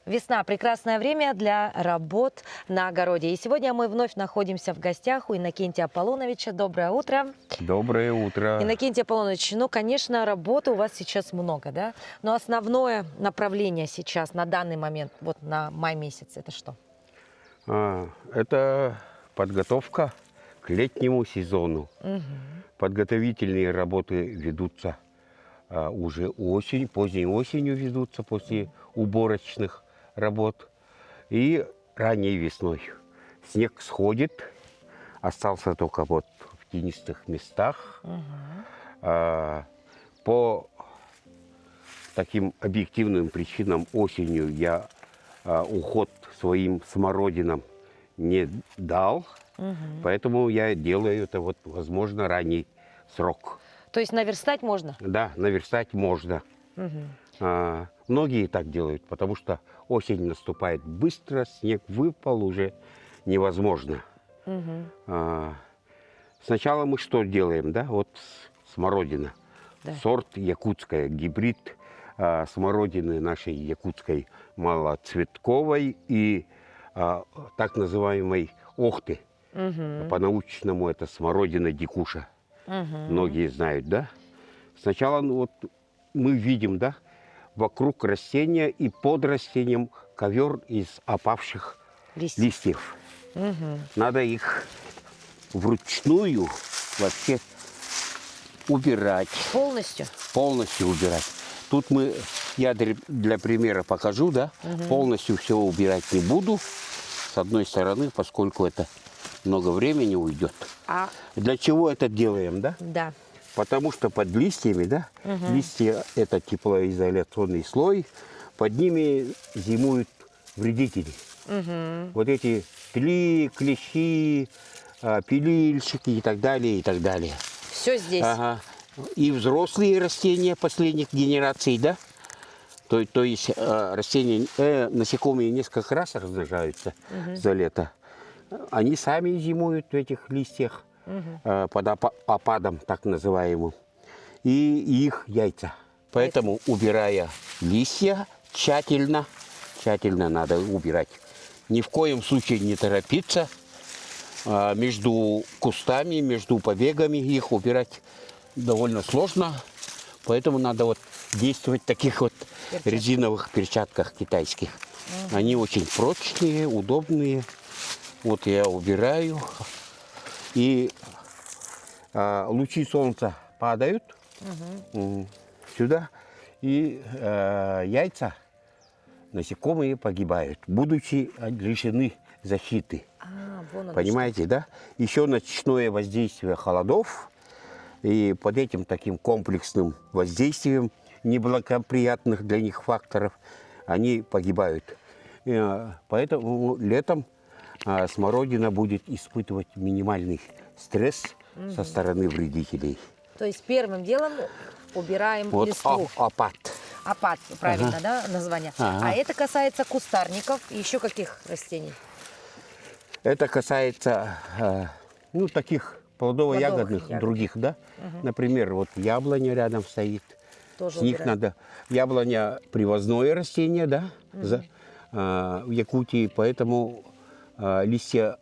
Весна – прекрасное время для работ на огороде. И сегодня мы вновь находимся в гостях у Иннокентия Аполлоновича. Доброе утро. Доброе утро. Иннокентий Аполлонович, ну, конечно, работы у вас сейчас много, да? Но основное направление сейчас, на данный момент, вот на май месяц, это что? Это подготовка к летнему сезону. Подготовительные работы ведутся уже осень, поздней осенью ведутся после уборочных работ. И ранней весной снег сходит, остался только вот в тенистых местах. По таким объективным причинам осенью я уход своим смородинам не дал, поэтому я делаю это вот, возможно, ранний срок. То есть наверстать можно? Да, наверстать можно. Многие так делают, потому что осень наступает быстро, снег выпал, уже невозможно. Сначала мы что делаем, да? Вот смородина. Да. Сорт якутская, гибрид смородины нашей якутской малоцветковой и так называемой охты. По-научному это смородина дикуша. Многие знают, да? Сначала вот мы видим, да, вокруг растения и под растением ковер из опавших листьев. Надо их вручную вообще убирать. Полностью? Полностью убирать. Тут я для примера покажу, да, полностью все убирать не буду. С одной стороны, поскольку это много времени уйдет. Для чего это делаем, да? Да. Потому что под листьями, да, листья – это теплоизоляционный слой, под ними зимуют вредители. Вот эти тли, клещи, пилильщики и так далее, и так далее. Все здесь? И взрослые растения последних генераций, да, то есть растения, насекомые несколько раз размножаются за лето. Они сами зимуют в этих листьях под опадом, так называемым, и их яйца. Поэтому, убирая листья, тщательно надо убирать. Ни в коем случае не торопиться. Между кустами, между побегами их убирать довольно сложно. Поэтому надо вот действовать в таких вот резиновых перчатках китайских. Они очень прочные, удобные. Вот я убираю. И лучи солнца падают сюда. И яйца, насекомые погибают, будучи лишены защиты. Понимаете, да? Еще ночное воздействие холодов. И под этим таким комплексным воздействием неблагоприятных для них факторов они погибают. Поэтому летом смородина будет испытывать минимальный стресс со стороны вредителей. То есть первым делом убираем Вот листву. опад. Опад, правильно, да, название? А это касается кустарников и еще каких растений? Это касается, ну, таких плодово-ягодных, других, да. Например, вот яблоня рядом стоит. Тоже С них убираем. надо... Яблоня привозное растение, да, в Якутии, поэтому листья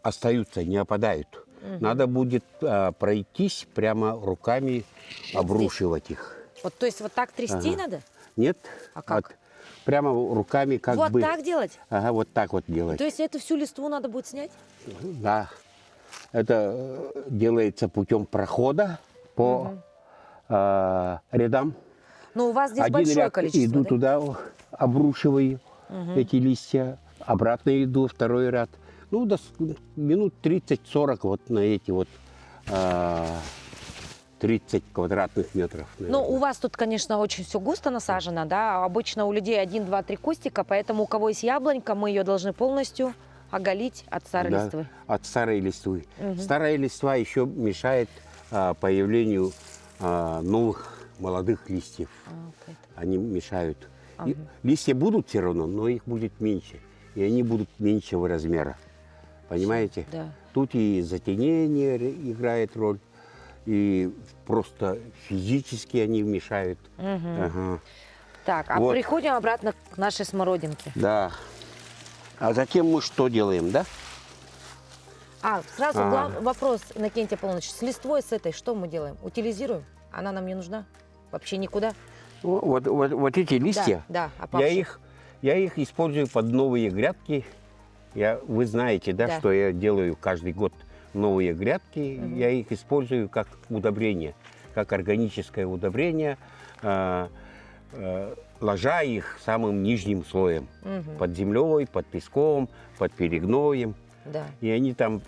остаются, не опадают. Надо будет пройтись прямо руками, обрушивать их. Вот, то есть вот так трясти надо? Нет. А как? Прямо руками как Вот бы... так делать? Ага, вот так вот делать. То есть эту всю листву надо будет снять? Да. Это делается путем прохода по рядам. Но у вас здесь Один большое ряд количество, иду да? туда, обрушиваю эти листья, обратно иду, второй ряд. Ну, минут 30-40 вот на эти вот 30 квадратных метров. Ну, у вас тут, конечно, очень все густо насажено, да? Обычно у людей 1, 2, 3 кустика, поэтому у кого есть яблонька, мы ее должны полностью оголить от старой листвы. От старой листвы. Старая листва еще мешает появлению новых молодых листьев. Они мешают. И листья будут все равно, но их будет меньше. И они будут меньшего размера. Понимаете? Да. Тут и затенение играет роль, и просто физически они мешают. Так, а Вот. приходим обратно к нашей смородинке. Да. А затем мы что делаем, да? Сразу А. вопрос, Иннокентий Аполлоныч. С листвой с этой что мы делаем? Утилизируем? Она нам не нужна? Вообще никуда? Вот эти листья, Да, опавшие. я их использую под новые грядки. Вы знаете, да, Да. что я делаю каждый год новые грядки. Я их использую как удобрение, как органическое удобрение, ложа их самым нижним слоем. Под землей, под песком, под перегноем. Да. И они там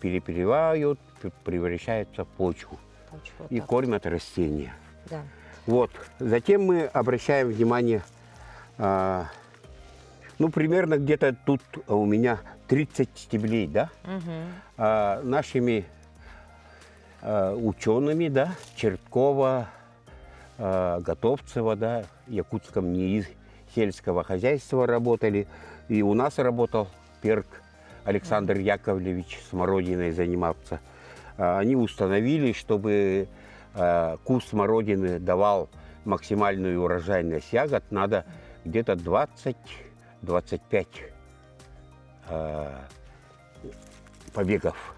перепревают, превращаются в почву Вот и так. кормят растения. Да. Вот. Затем мы обращаем внимание, примерно где-то тут у меня 30 стеблей, да? Нашими учеными, да, Черткова, Готовцева, да, Якутском НИИ сельского хозяйства работали. И у нас работал Перк Александр Яковлевич, смородиной занимался. Они установили, чтобы куст смородины давал максимальную урожайность ягод, надо где-то 20-25 побегов,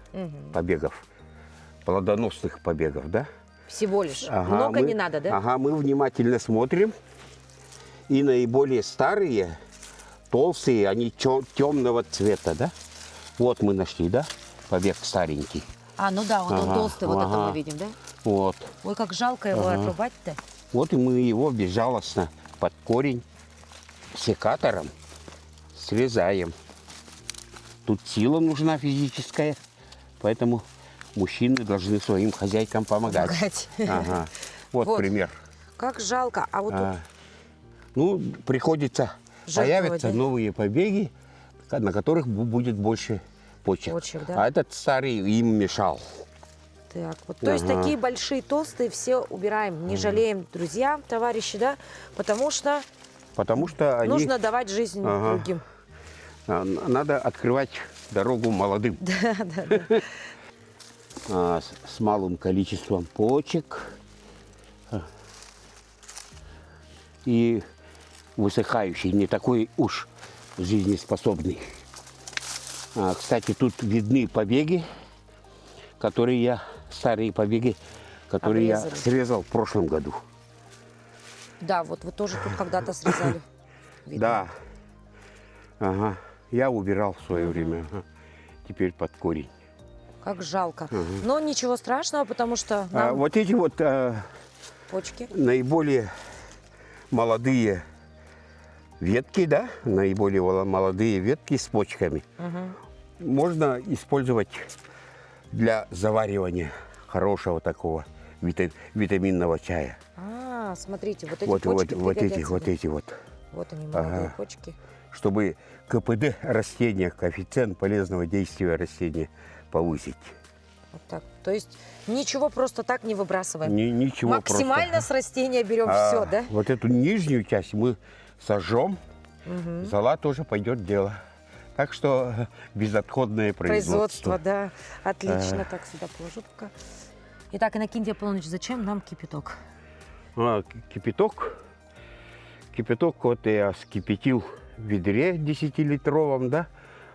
плодоносных побегов, да? Всего лишь. Много не надо, да? Ага, мы внимательно смотрим. И наиболее старые, толстые, они темного цвета, да? Вот мы нашли, да? Побег старенький. Ну да, вот он толстый, вот это мы видим, да? Вот. Ой, как жалко его отрубать-то. Вот и мы его безжалостно под корень секатором срезаем. Тут сила нужна физическая, поэтому мужчины должны своим хозяйкам помогать. Ага. Вот пример. Как жалко. А вот тут приходится, жертвовать, появятся да? новые побеги, на которых будет больше почек. Почек, да? А этот старый им мешал. Так, вот, то есть такие большие, толстые все убираем, не жалеем, друзья, товарищи, да? Потому что они... нужно давать жизнь другим. Надо открывать дорогу молодым. Да. С малым количеством почек. И высыхающий, не такой уж жизнеспособный. Кстати, тут видны побеги, старые побеги, которые я срезал в прошлом году. Да, вот вы тоже тут когда-то срезали. Видно. Да. Ага. Я убирал в свое время. Теперь под корень. Как жалко. Но ничего страшного, потому что нам Вот эти вот почки. наиболее молодые ветки, да, наиболее молодые ветки с почками можно использовать для заваривания хорошего такого витаминного чая. Смотрите, вот эти Вот почки вот. Вот они, молодые почки. Чтобы КПД растения, коэффициент полезного действия растения повысить. Вот так. То есть ничего просто так не выбрасываем. Ничего Максимально просто. с растения берем все, да? Вот эту нижнюю часть мы сожжем, зола тоже пойдет в дело. Так что безотходное производство. Да. Отлично. Так, сюда положу пока. Итак, Иннокентий Аполлоныч, зачем нам кипяток? Кипяток. Кипяток вот я скипятил в ведре 10-литровом, да.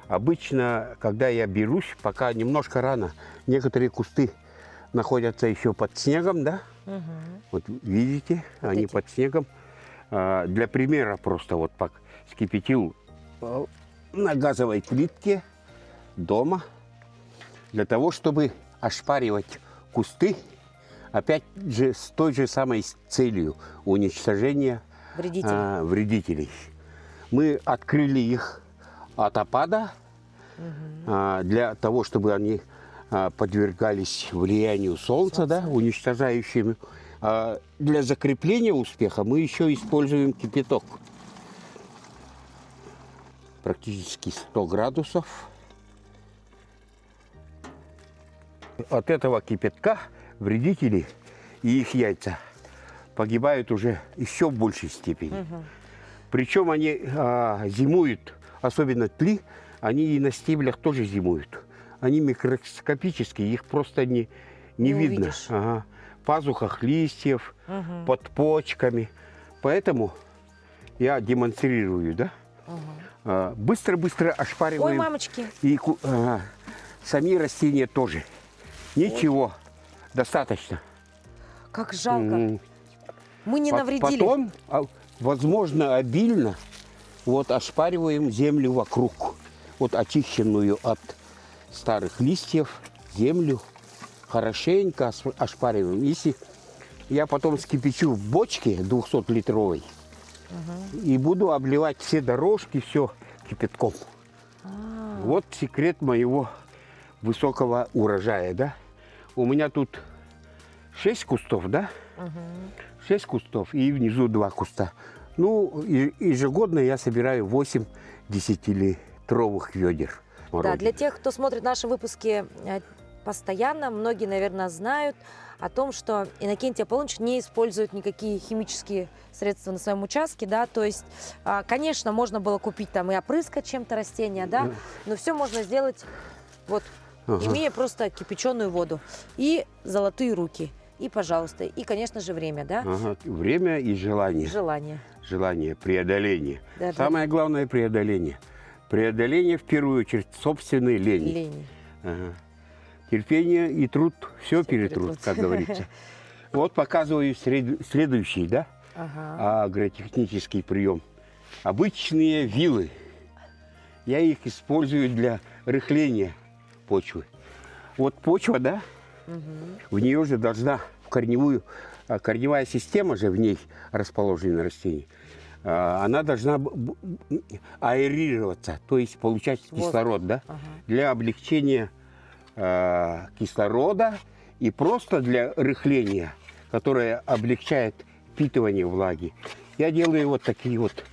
Обычно, когда я берусь, пока немножко рано, некоторые кусты находятся еще под снегом, да. Вот видите, они под снегом. Для примера просто вот скипятил на газовой плитке дома, для того, чтобы ошпаривать кусты, опять же, с той же самой целью уничтожения вредителей. Мы открыли их от опада для того, чтобы они подвергались влиянию солнца, да, уничтожающему. Для закрепления успеха мы еще используем кипяток. Практически 100 градусов. От этого кипятка вредители и их яйца погибают уже еще в большей степени. Причем они зимуют, особенно тли, они и на стеблях тоже зимуют. Они микроскопические, их просто не видно. В пазухах листьев, под почками. Поэтому Я демонстрирую, да? Быстро-быстро Ой, ошпариваем. мамочки. И сами растения тоже. Ничего, достаточно. Как жалко. Мы не По- навредили. Потом, возможно, обильно вот ошпариваем землю вокруг. Вот очищенную от старых листьев землю хорошенько ошпариваем. Если я потом скипячу в бочке 200-литровой и буду обливать все дорожки, все кипятком. Вот секрет моего высокого урожая, да? У меня тут 6 кустов, да? 6 кустов и внизу 2 куста. Ну, ежегодно я собираю 8 10-литровых ведер. Да, для тех, кто смотрит наши выпуски постоянно, многие, наверное, знают о том, что Иннокентий Аполлоныч не использует никакие химические средства на своем участке, да, то есть, конечно, можно было купить там и опрыскать чем-то растения, да, но все можно сделать, вот, имея просто кипяченую воду и золотые руки, и, пожалуйста, и, конечно же, время, да? Время и желание. Желание, преодоление. Да, Самое главное преодоление. Преодоление, в первую очередь, собственной лени. Лени. Терпение и труд все перетрут, как говорится. Вот показываю следующий, да, агротехнический прием. Обычные вилы. Я их использую для рыхления почвы. Вот почва, да, в нее же должна, корневая система же в ней расположена растение. Она должна аэрироваться, то есть получать кислород, да, для облегчения кислорода и просто для рыхления, которое облегчает впитывание влаги. Я делаю вот такие вот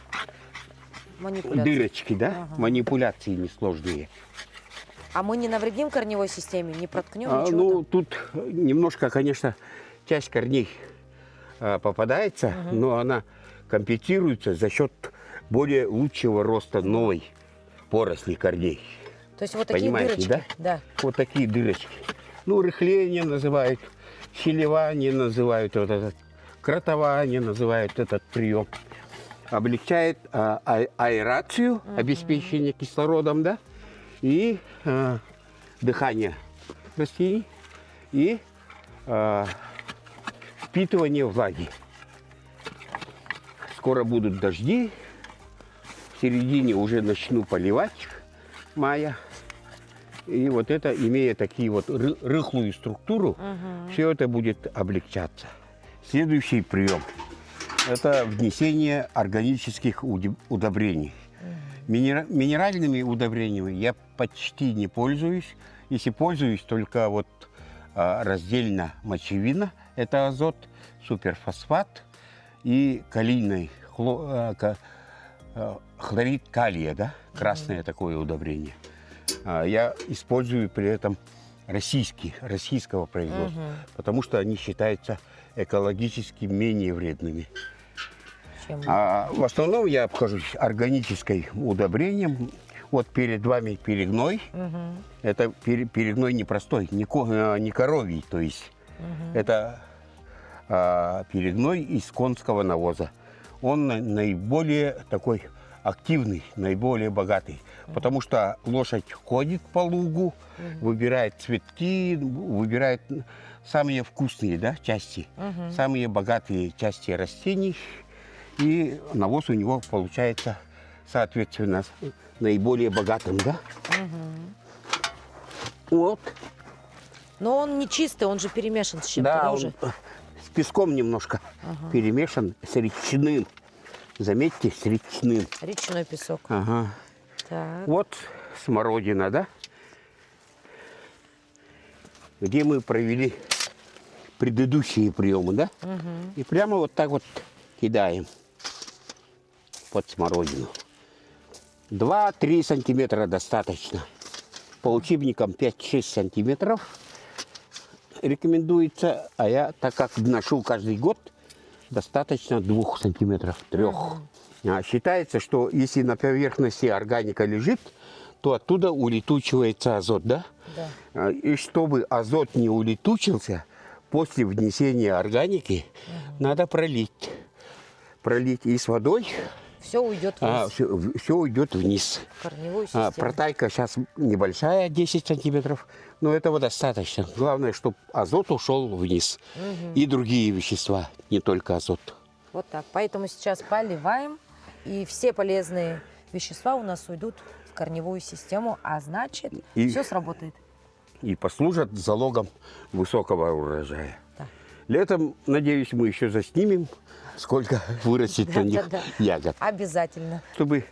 дырочки, да, манипуляции несложные. А мы не навредим корневой системе, не проткнем ничего? Ну, тут немножко, конечно, часть корней попадается, но она компенсируется за счет более лучшего роста новой поросли корней. То есть вот такие Понимаете, дырочки? Да? Вот такие дырочки. Ну, рыхление называют, щелевание называют, вот этот, кротование называют этот прием. Облегчает аэрацию, обеспечение кислородом, да, и дыхание растений, и впитывание влаги. Скоро будут дожди, в середине уже начну поливать мая. И вот это, имея такие вот рыхлую структуру, все это будет облегчаться. Следующий прием – это внесение органических удобрений. Минеральными удобрениями я почти не пользуюсь. Если пользуюсь, только вот раздельно мочевина – это азот, суперфосфат и калийный хлорид калия, да? Красное такое удобрение. Я использую при этом российского производства, потому что они считаются экологически менее вредными. В основном я обхожусь органическим удобрением. Вот перед вами перегной. Это перегной непростой, не коровий, то есть это перегной из конского навоза. Он наиболее такой активный, наиболее богатый, потому что лошадь ходит по лугу, выбирает цветки, выбирает самые вкусные, да, части, самые богатые части растений, и навоз у него получается, соответственно, наиболее богатым, да. Вот. Но он не чистый, он же перемешан с чем-то, Да, уже? С песком немножко перемешан, с речным. Заметьте, с речным. Речной песок. Так. Вот смородина, да? Где мы провели предыдущие приемы, да? И прямо вот так вот кидаем под смородину. 2-3 сантиметра достаточно. По учебникам 5-6 сантиметров рекомендуется, а я, так как вношу каждый год, достаточно 2 сантиметров, 3. Считается, что если на поверхности органика лежит, то оттуда улетучивается азот, да? Да. И чтобы азот не улетучился, после внесения органики надо пролить. Пролить и с водой, Все уйдет вниз. Все уйдет вниз. В корневую систему. Протайка сейчас небольшая, 10 сантиметров, но этого достаточно. Главное, чтобы азот ушел вниз. И другие вещества, не только азот. Вот так. Поэтому сейчас поливаем, и все полезные вещества у нас уйдут в корневую систему, а значит, все сработает. И послужат залогом высокого урожая. Да. Летом, надеюсь, мы еще заснимем, сколько вырастет на них ягод. Обязательно. Чтобы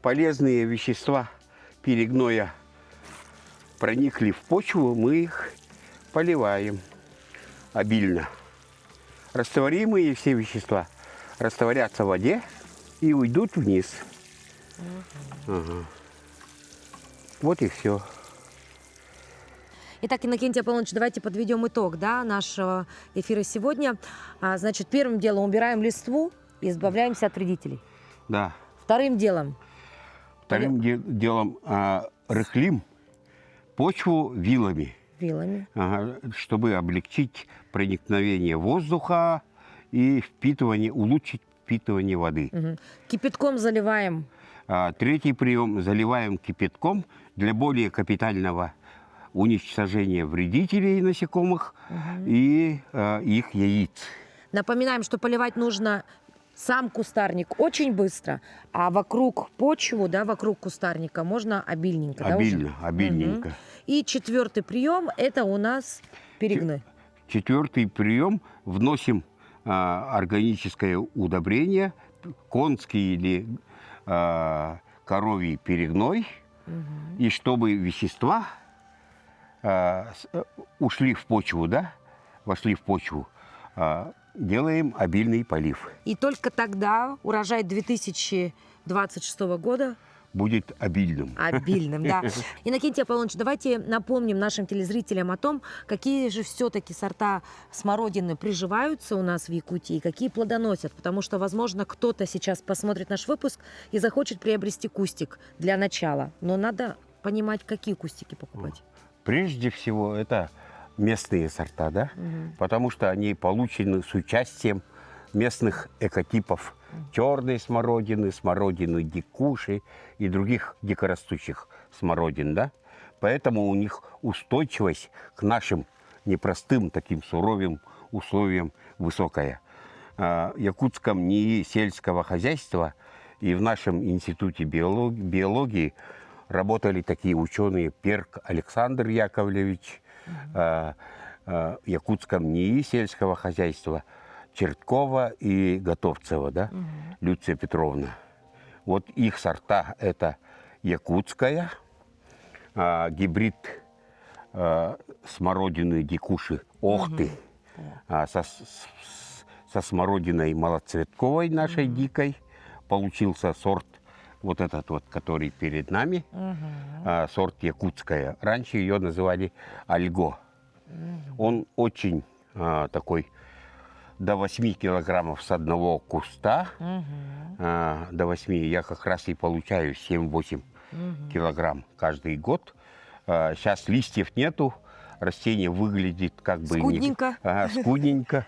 полезные вещества перегноя проникли в почву, мы их поливаем обильно. Растворимые все вещества растворятся в воде и уйдут вниз. Ага. Вот и все. Итак, Иннокентий Аполлоныч, давайте подведем итог, да, нашего эфира сегодня. Значит, первым делом убираем листву и избавляемся от вредителей. Да. Вторым делом делом рыхлим почву вилами. Чтобы облегчить проникновение воздуха и улучшить впитывание воды. Кипятком заливаем. Третий прием: заливаем кипятком для более капитального уничтожения вредителей насекомых и их яиц. Напоминаем, что поливать нужно сам кустарник очень быстро, а вокруг почву, да, вокруг кустарника можно обильненько. Обильненько. И четвертый прием – это у нас перегной. Четвертый прием: вносим органическое удобрение, конский или коровий перегной, и чтобы вещества ушли в почву, да, вошли в почву, делаем обильный полив. И только тогда урожай 2026 года будет обильным. Обильным, да. Иннокентий Аполлоныч, давайте напомним нашим телезрителям о том, какие же все-таки сорта смородины приживаются у нас в Якутии и какие плодоносят. Потому что, возможно, кто-то сейчас посмотрит наш выпуск и захочет приобрести кустик для начала. Но надо понимать, какие кустики покупать. Прежде всего, это местные сорта, да? Потому что они получены с участием местных экотипов черной смородины, смородины дикуши и других дикорастущих смородин, да? Поэтому у них устойчивость к нашим непростым таким суровым условиям высокая. В Якутском НИИ сельского хозяйства и в нашем институте биологии работали такие ученые: Перк Александр Яковлевич, в Якутском НИИ сельского хозяйства Черткова и Готовцева, да, Люция Петровна. Вот их сорта: это якутская, гибрид смородины дикуши Охты, со смородиной малоцветковой нашей дикой получился сорт вот этот вот, который перед нами, сорт якутская. Раньше ее называли Альго. Он очень такой, до 8 килограммов с одного куста, до 8, я как раз и получаю 7-8 килограмм каждый год. Сейчас листьев нету, растение выглядит как бы скудненько,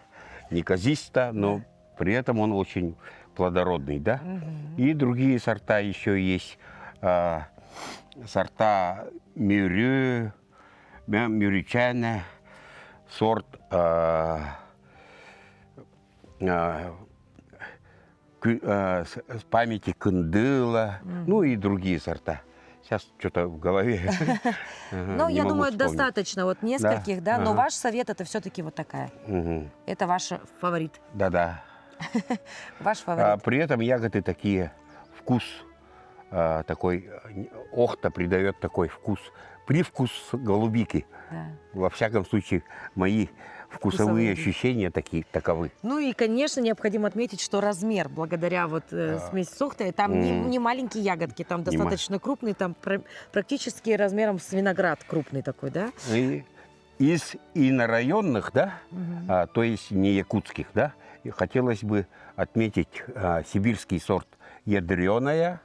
неказисто, но при этом он очень плодородный, да. И другие сорта еще есть, сорта Мюричана, сорт с памяти Кындыла, ну и другие сорта. Сейчас что-то в голове. Ну, я думаю, достаточно вот нескольких, да, но ваш совет это все-таки вот такая. Это ваш фаворит. Да-да. Ваш фаворит. При этом ягоды такие, вкус такой, Охта придает такой вкус, привкус голубики. Во всяком случае, мои вкусовые ощущения таковы. Ну и, конечно, необходимо отметить, что размер, благодаря вот смеси с Охтой, там не маленькие ягодки, там достаточно крупные, там практически размером с виноград крупный такой, да? И из инорайонных, да, то есть не якутских, да, хотелось бы отметить сибирский сорт ядреная.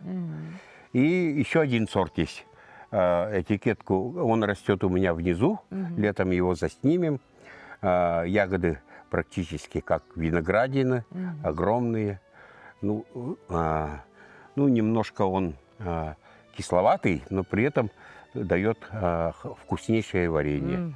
И еще один сорт есть. Этикетку, он растет у меня внизу, летом его заснимем. Ягоды практически как виноградины, огромные. Ну, Ну, немножко он кисловатый, но при этом дает вкуснейшее варенье.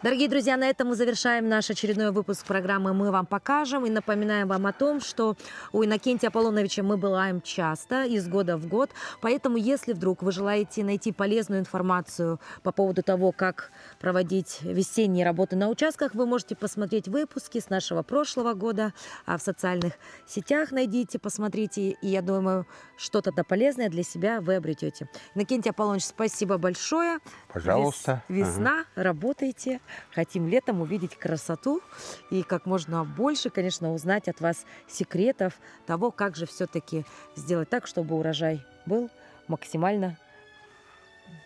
Дорогие друзья, на этом мы завершаем наш очередной выпуск программы «Мы вам покажем». И напоминаем вам о том, что у Иннокентия Аполлоновича мы бываем часто, из года в год. Поэтому, если вдруг вы желаете найти полезную информацию по поводу того, как проводить весенние работы на участках, вы можете посмотреть выпуски с нашего прошлого года. А в социальных сетях найдите, посмотрите. И я думаю, что-то полезное для себя вы обретете. Иннокентий Аполлонович, спасибо большое. Пожалуйста. Весна, работайте. Хотим летом увидеть красоту и как можно больше, конечно, узнать от вас секретов того, как же все-таки сделать так, чтобы урожай был максимально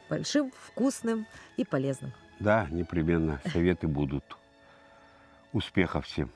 большим, вкусным и полезным. Да, непременно. Советы будут. Успехов всем.